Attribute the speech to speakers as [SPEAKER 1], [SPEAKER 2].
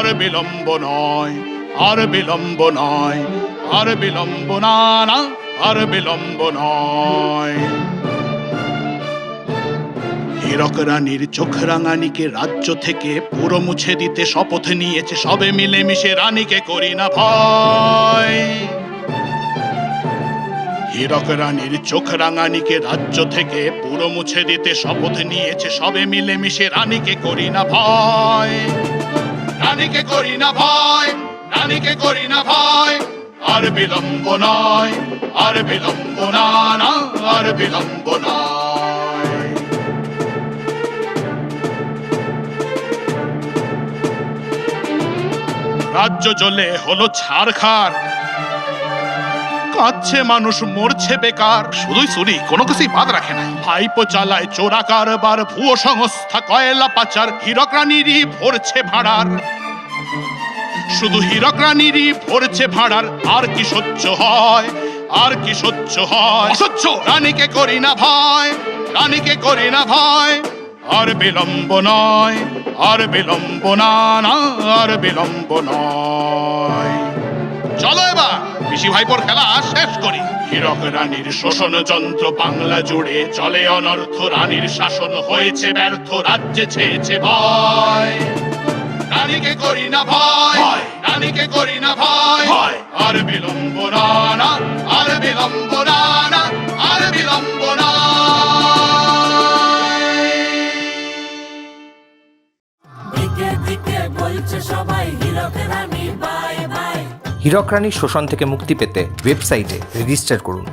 [SPEAKER 1] আর বিলম্ব নয়, আর বিলম্ব নয়, আর বিলম্ব না, আর বিলম্ব নয়। হীরক রানীর চোখ রাঙানিকে রাজ্য থেকে পুরো মুছে দিতে শপথ নিয়েছে সবে মিলেমিশে, রানীকে করি না ভয়। হীরক রানীর চোখ রাঙানিকে রাজ্য থেকে পুরো মুছে দিতে শপথ নিয়েছে সবে মিলেমিশে, রানীকে করি না ভয়, রানীকে করি না ভয়, রানীকে করি না ভয়। আর বিলম্ব নয়, আর বিলম্ব না, আর বিলম্ব নয়। রাজ্য জ্বলে হলো ছারখার, কাঁদছে মানুষ, মরছে বেকার। শুধুই চুরি, কোনো কিছুই বাদ রাখে না। ভাইপো চালায় চোরা কারবার, ভুয়ো সংস্থা, কয়লা পাচার, হীরক রানীরই ভরছে ভাড়ার। শুধু হীরক রানীরই ভরছে ভাড়ার। আর কি সহ্য হয়, আর কি সহ্য হয়? অসহ্য। রানীকে করি না ভয়, রানীকে করি না ভয়। আর বিলম্ব নয়, আর বিলম্ব না, আর বিলম্ব নয়। চলো এবার পিসি ভাইপোর খেলা শেষ করি। হীরক রানীর শোষণ যন্ত্র বাংলা জুড়ে চলে অনর্থ, রানীর শাসন হয়েছে ব্যর্থ, রাজ্যে ছেয়েছে ভয়। রানীকে করি না ভয়, রানীকে করি না ভয়। আর বিলম্ব না, আর বিলম্ব না, আর বিলম্ব না।
[SPEAKER 2] দিকে দিকে বলছে সবাই হীরক রানী বাই বাই।
[SPEAKER 3] হীরক রানীর শোষণ থেকে মুক্তি পেতে ওয়েবসাইটে রেজিস্টার করুন।